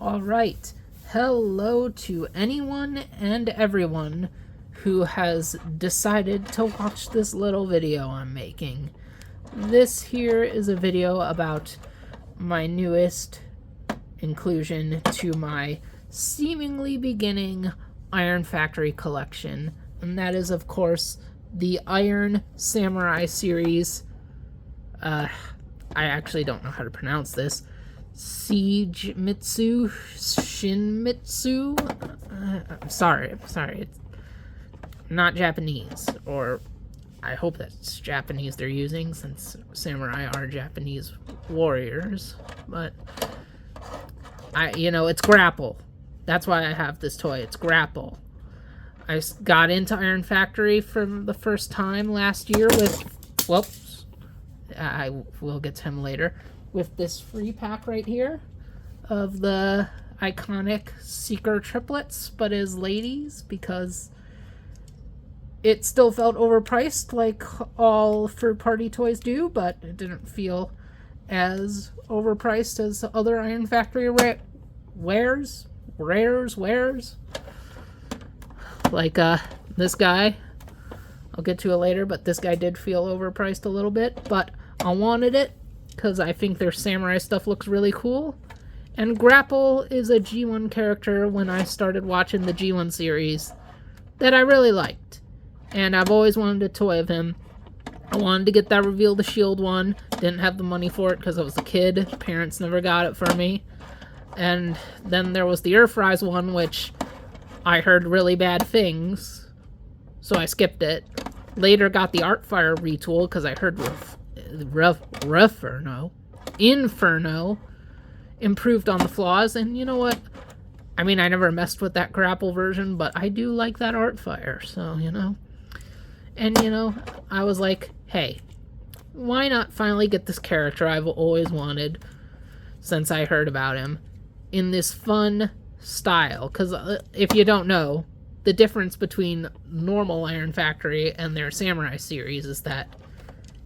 All right. Hello to anyone and everyone who has decided to watch this little video I'm making. This here is a video about my newest inclusion to my seemingly beginning Iron Factory collection, and that is, of course, the Iron Samurai series. I actually don't know how to pronounce this. Shigemitsu? I'm sorry. It's not Japanese, or I hope that's Japanese they're using, since samurai are Japanese warriors. But it's Grapple. That's why I have this toy. It's Grapple. I got into Iron Factory for the first time last year with, whoops, I will get to him later, with this free pack right here of the iconic Seeker triplets, but as ladies, because it still felt overpriced like all third-party toys do, but it didn't feel as overpriced as other Iron Factory wares. Like this guy. I'll get to it later, but this guy did feel overpriced a little bit, but I wanted it because I think their samurai stuff looks really cool. And Grapple is a G1 character when I started watching the G1 series that I really liked. And I've always wanted a toy of him. I wanted to get that Reveal the Shield one. Didn't have the money for it because I was a kid. Parents never got it for me. And then there was the Earthrise one, which I heard really bad things, so I skipped it. Later got the Artfire retool because I heard Inferno improved on the flaws, and you know what? I mean, I never messed with that Grapple version, but I do like that Artfire, so, And, I was like, hey, why not finally get this character I've always wanted since I heard about him in this fun style? Because if you don't know, the difference between normal Iron Factory and their Samurai series is that,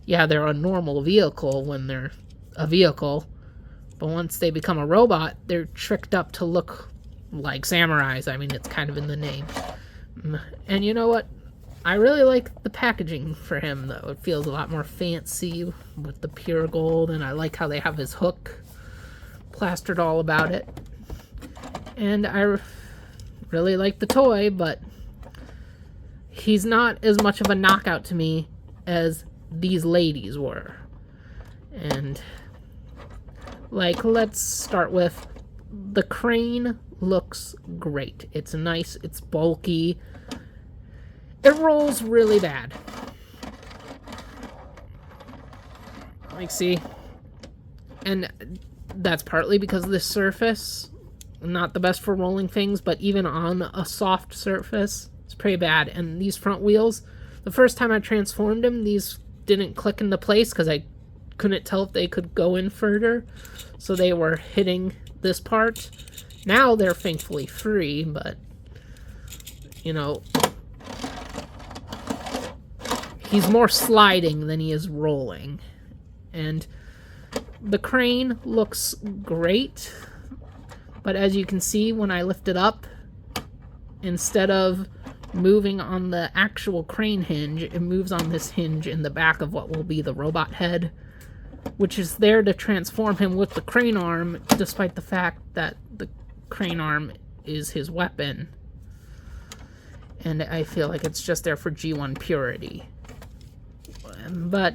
yeah, they're a normal vehicle when they're a vehicle, but once they become a robot, they're tricked up to look like samurais. I mean, it's kind of in the name. And you know what? I really like the packaging for him, though. It feels a lot more fancy with the pure gold, and I like how they have his hook plastered all about it. And I really like the toy, but he's not as much of a knockout to me as these ladies were. And, let's start with the crane. Looks great. It's nice, it's bulky. It rolls really bad. See? And that's partly because of this surface. Not the best for rolling things, but even on a soft surface, it's pretty bad. And these front wheels, the first time I transformed them, these didn't click into place because I couldn't tell if they could go in further. So they were hitting this part. Now they're thankfully free, but, he's more sliding than he is rolling. And the crane looks great. But as you can see, when I lift it up, instead of moving on the actual crane hinge, it moves on this hinge in the back of what will be the robot head, which is there to transform him with the crane arm, despite the fact that the crane arm is his weapon. And I feel like it's just there for G1 purity. But,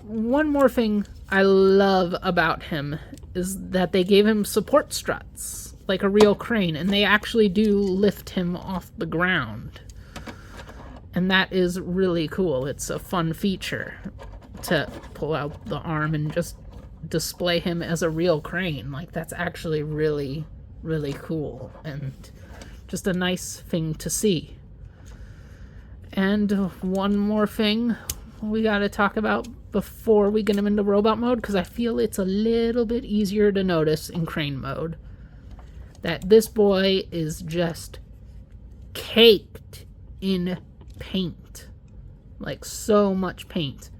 one more thing I love about him is that they gave him support struts, like a real crane, and they actually do lift him off the ground. And that is really cool. It's a fun feature to pull out the arm and just display him as a real crane. That's actually really, really cool, and just a nice thing to see. And one more thing we gotta talk about before we get him into robot mode, because I feel it's a little bit easier to notice in crane mode, that this boy is just caked in paint. So much paint.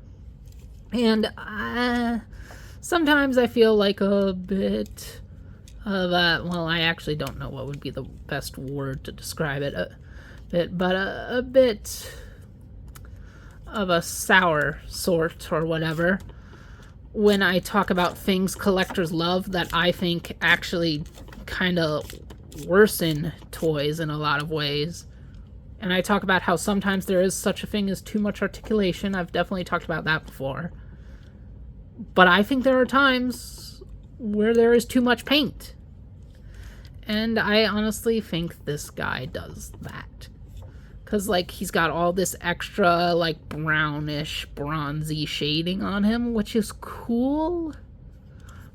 And sometimes I feel like a bit well, I actually don't know what would be the best word to describe it, but a bit of a sour sort or whatever when I talk about things collectors love that I think actually kind of worsen toys in a lot of ways. And I talk about how sometimes there is such a thing as too much articulation. I've definitely talked about that before. But I think there are times where there is too much paint. And I honestly think this guy does that. Because, like, he's got all this extra, like, brownish, bronzy shading on him, which is cool.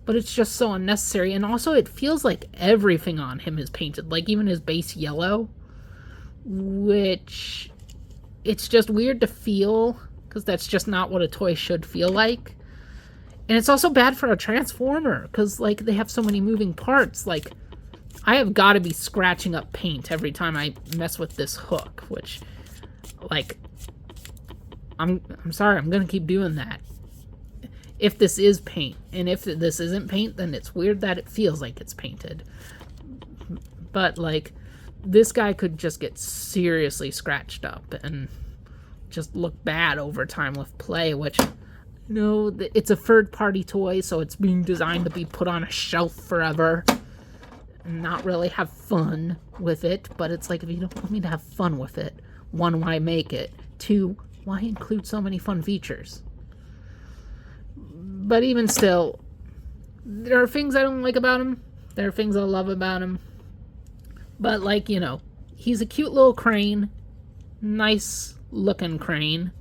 But it's just so unnecessary. And also, it feels like everything on him is painted. Like, even his base yellow. Which, it's just weird to feel. Because that's just not what a toy should feel like. And it's also bad for a Transformer. Because, like, they have so many moving parts. Like, I have got to be scratching up paint every time I mess with this hook, which, like, I'm sorry, I'm gonna keep doing that. If this is paint, and if this isn't paint, then it's weird that it feels like it's painted. But, like, this guy could just get seriously scratched up and just look bad over time with play, which, you know, it's a third-party toy, so it's being designed to be put on a shelf forever. Not really have fun with it, but it's like, if you don't want me to have fun with it, one, why make it? Two, why include so many fun features? But even still, there are things I don't like about him. There are things I love about him. But, like, you know, he's a cute little crane. Nice looking crane.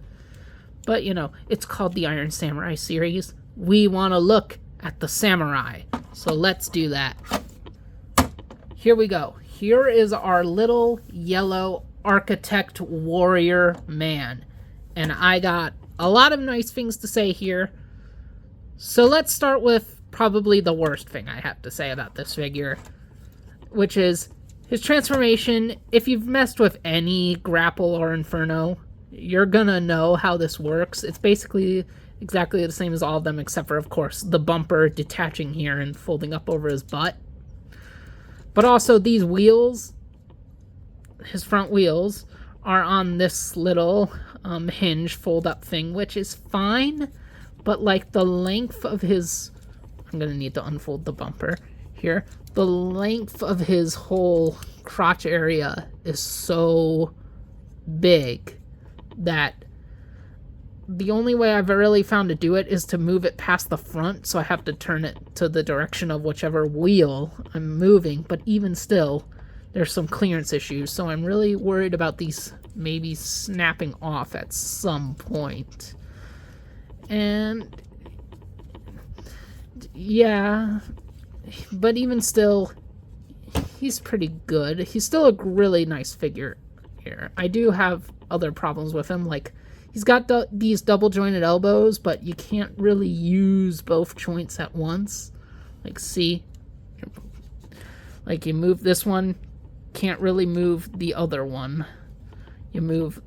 But, you know, it's called the Iron Samurai series. We want to look at the samurai. So let's do that. Here we go. Here is our little yellow architect warrior man. And I got a lot of nice things to say here. So let's start with probably the worst thing I have to say about this figure, which is his transformation. If you've messed with any Grapple or Inferno, you're gonna know how this works. It's basically exactly the same as all of them, except for, of course, the bumper detaching here and folding up over his butt. But also these wheels, his front wheels, are on this little hinge fold-up thing, which is fine. But, like, the length of his... I'm going to need to unfold the bumper here. The length of his whole crotch area is so big that the only way I've really found to do it is to move it past the front, so I have to turn it to the direction of whichever wheel I'm moving. But even still, there's some clearance issues, so I'm really worried about these maybe snapping off at some point. And yeah, but even still, he's pretty good. He's still a really nice figure here. I do have other problems with him, like, he's got these double jointed elbows, but you can't really use both joints at once. Like, see? Like, you move this one, can't really move the other one. You move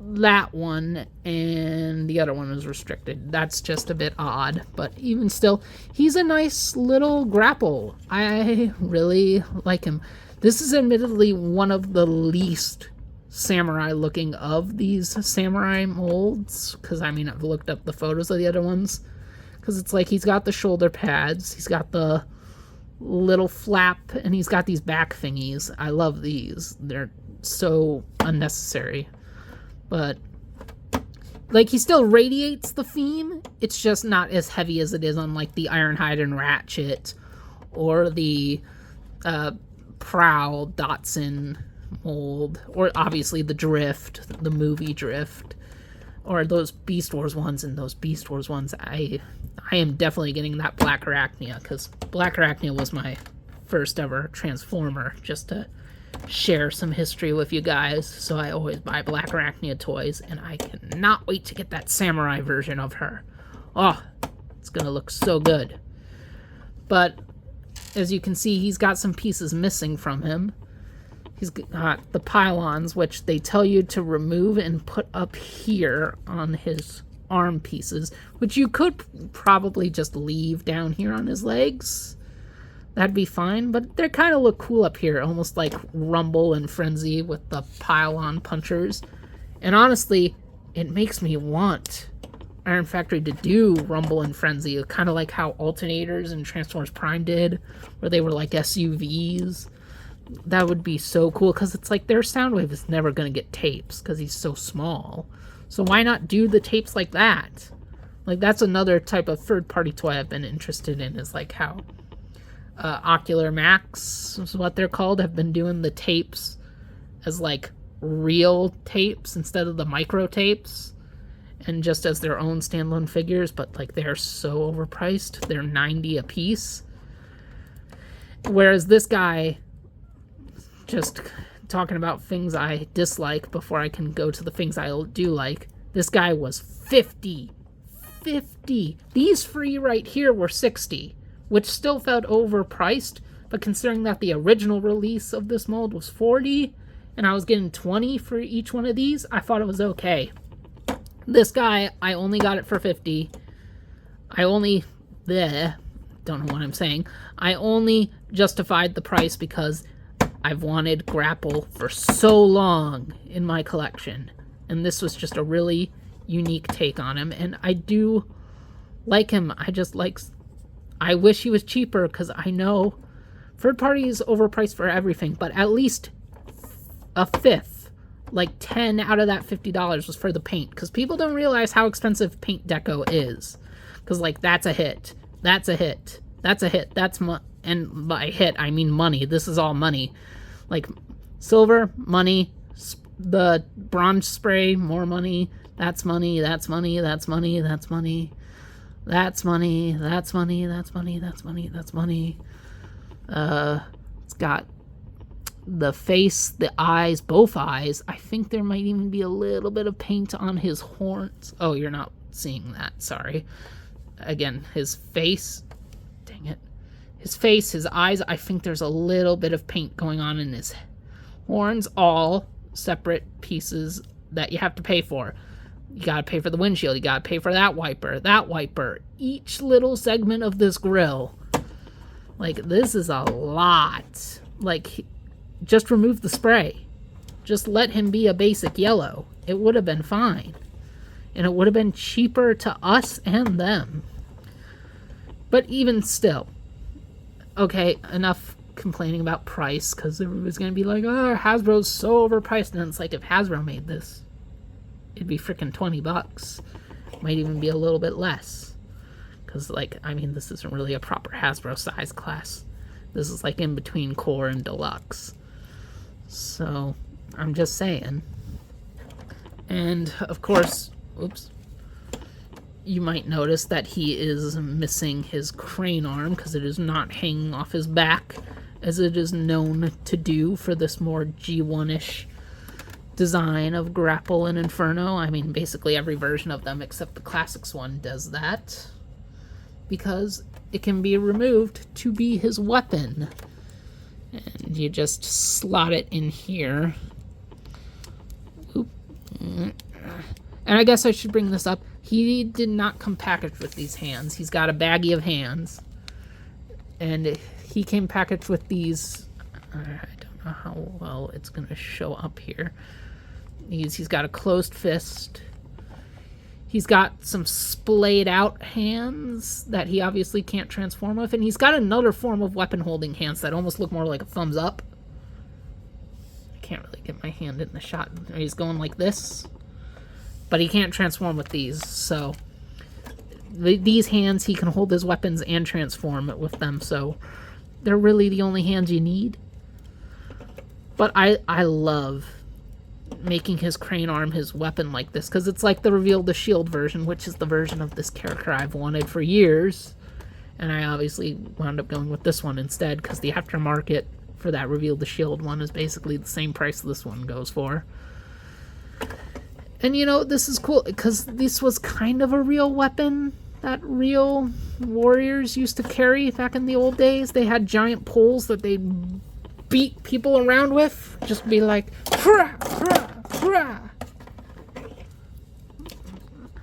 that one, and the other one is restricted. That's just a bit odd, but even still, he's a nice little Grapple. I really like him. This is admittedly one of the least samurai looking of these samurai molds, because I mean, I've looked up the photos of the other ones, because it's like he's got the shoulder pads, he's got the little flap, and he's got these back thingies. I love these. They're so unnecessary. But, like, he still radiates the theme. It's just not as heavy as it is on, like, the Ironhide and Ratchet or the Prowl Datsun mold, or obviously the Drift, the movie Drift, or those Beast Wars ones. And those Beast Wars ones, I am definitely getting that Black Arachnia, because Black Arachnia was my first ever Transformer, just to share some history with you guys. So I always buy Black Arachnia toys, and I cannot wait to get that samurai version of her. Oh, it's gonna look so good. But as you can see, he's got some pieces missing from him. He's got the pylons, which they tell you to remove and put up here on his arm pieces, which you could probably just leave down here on his legs. that'd be fine, but they kind of look cool up here, almost like Rumble and Frenzy with the pile-on punchers. And honestly, it makes me want Iron Factory to do Rumble and Frenzy, kind of like how Alternators and Transformers Prime did, where they were like SUVs. That would be so cool, because it's like their Soundwave is never going to get tapes, because he's so small. So why not do the tapes like that? Like, that's another type of third-party toy I've been interested in, is like how Ocular Max is what they're called, have been doing the tapes as like real tapes instead of the micro tapes, and just as their own standalone figures, but like they're so overpriced. They're $90 a piece. Whereas this guy, just talking about things I dislike before I can go to the things I do like, this guy was $50. These three right here were $60, which still felt overpriced, but considering that the original release of this mold was $40, and I was getting $20 for each one of these, I thought it was okay. This guy, I only got it for $50. Don't know what I'm saying. I only justified the price because I've wanted Grapple for so long in my collection, and this was just a really unique take on him, and I do like him. I wish he was cheaper, because I know third party is overpriced for everything, but at least a fifth, like 10 out of that $50 was for the paint, because people don't realize how expensive paint deco is, because like that's a hit, and by hit I mean money. This is all money. Like silver, money, the bronze spray, more money, that's money, that's money, that's money, that's money, that's money, that's money, that's money, that's money, that's money. It's got the face, the eyes, both eyes. I think there might even be a little bit of paint on his horns. Oh, you're not seeing that, sorry. Again, his face, dang it. His face, his eyes, I think there's a little bit of paint going on in his horns, all separate pieces that you have to pay for. You gotta pay for the windshield, you gotta pay for that wiper, each little segment of this grill. Like, this is a lot. Like, just remove the spray. Just let him be a basic yellow. It would have been fine. And it would have been cheaper to us and them. But even still, okay, enough complaining about price, because everybody's going to be like, oh, Hasbro's so overpriced. And it's like, if Hasbro made this, it'd be freaking $20. Might even be a little bit less. Because, like, I mean, this isn't really a proper Hasbro size class. This is, like, in between core and deluxe. So, I'm just saying. And, of course, oops. You might notice that he is missing his crane arm, because it is not hanging off his back, as it is known to do for this more G1-ish design of Grapple and Inferno. I mean, basically every version of them except the Classics one does that, because it can be removed to be his weapon. And you just slot it in here. Oop. And I guess I should bring this up. He did not come packaged with these hands. He's got a baggie of hands. And he came packaged with these. I don't know how well it's going to show up here. He's got a closed fist. He's got some splayed out hands that he obviously can't transform with. And he's got another form of weapon holding hands that almost look more like a thumbs up. I can't really get my hand in the shot. He's going like this. But he can't transform with these, so these hands, he can hold his weapons and transform it with them, so they're really the only hands you need. But I love making his crane arm his weapon like this, because it's like the Reveal the Shield version, which is the version of this character I've wanted for years, and I obviously wound up going with this one instead, because the aftermarket for that Reveal the Shield one is basically the same price this one goes for. And, you know, this is cool, because this was kind of a real weapon that real warriors used to carry back in the old days. They had giant poles that they'd beat people around with. Just be like, hurrah, hurrah, hurrah.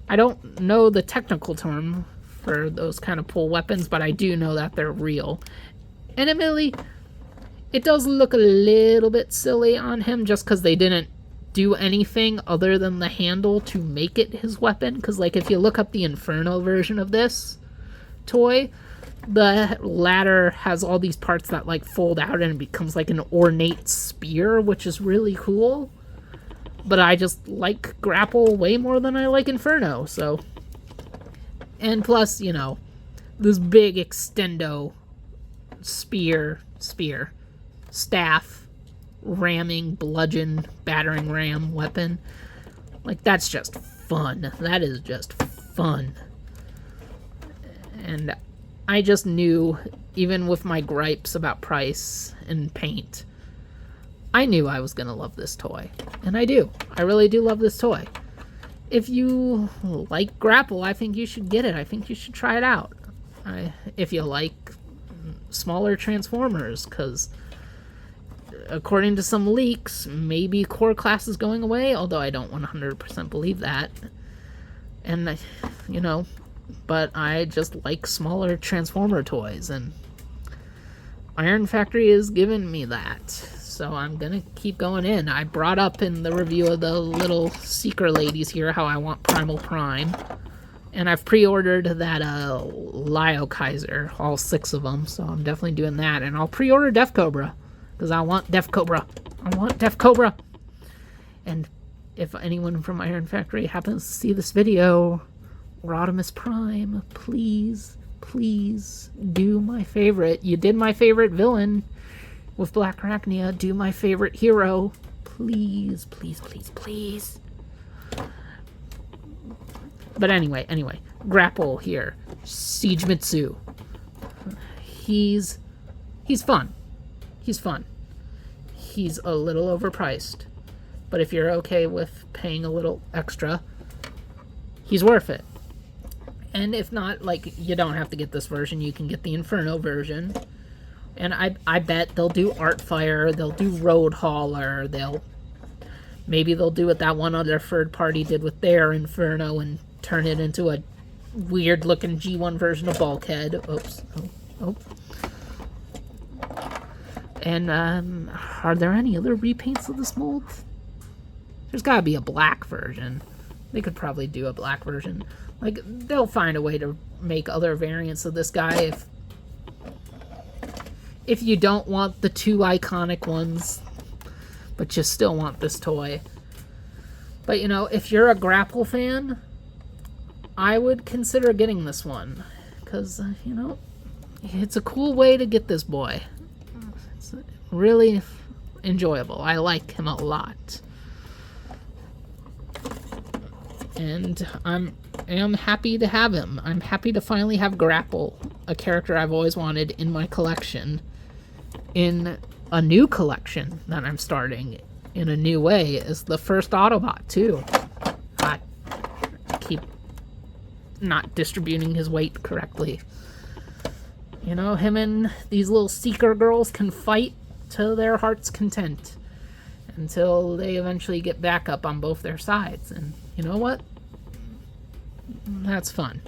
I don't know the technical term for those kind of pole weapons, but I do know that they're real. And admittedly, it does look a little bit silly on him just because they didn't do anything other than the handle to make it his weapon. Because, like, if you look up the Inferno version of this toy, the ladder has all these parts that, like, fold out and it becomes, like, an ornate spear, which is really cool. But I just like Grapple way more than I like Inferno, so... And plus, you know, this big extendo staff, ramming, bludgeon, battering ram weapon. Like, that's just fun. That is just fun. And I just knew, even with my gripes about price and paint, I knew I was gonna love this toy. And I do. I really do love this toy. If you like Grapple, I think you should get it. I think you should try it out. If you like smaller Transformers, because according to some leaks, maybe core class is going away, although I don't 100% believe that. And, you know, but I just like smaller Transformer toys, and Iron Factory has given me that. So I'm gonna keep going in. I brought up in the review of the little Seeker ladies here how I want Primal Prime. And I've pre-ordered that Lio Kaiser, all 6 of them, so I'm definitely doing that. And I'll pre-order Def Cobra, because I want Def Cobra. I want Def Cobra! And if anyone from Iron Factory happens to see this video, Rodimus Prime, please, please do my favorite. You did my favorite villain with Black Arachnia. Do my favorite hero. Please, please, please, please. But anyway, Grapple here. Shigemitsu. He's fun. He's fun. He's a little overpriced. But if you're okay with paying a little extra, he's worth it. And if not, like, you don't have to get this version. You can get the Inferno version. And I bet they'll do Artfire, they'll do Road Hauler, maybe they'll do what that one other third party did with their Inferno and turn it into a weird looking G1 version of Bulkhead. Oops. Oh. And are there any other repaints of this mold? There's gotta be a black version. They could probably do a black version. Like, they'll find a way to make other variants of this guy if you don't want the 2 iconic ones, but you still want this toy. But, you know, if you're a Grapple fan, I would consider getting this one. Because, you know, it's a cool way to get this boy. It's really enjoyable. I like him a lot. And I am happy to have him. I'm happy to finally have Grapple, a character I've always wanted in my collection, in a new collection that I'm starting in a new way, is the first Autobot, too. I keep not distributing his weight correctly. You know, him and these little Seeker girls can fight to their heart's content until they eventually get back up on both their sides. And you know what? That's fun.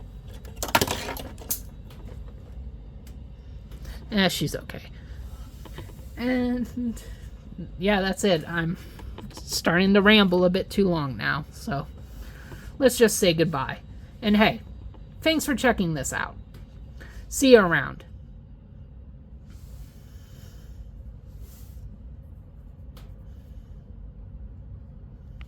She's okay. And yeah, that's it. I'm starting to ramble a bit too long now, so let's just say goodbye. And hey, thanks for checking this out. See you around.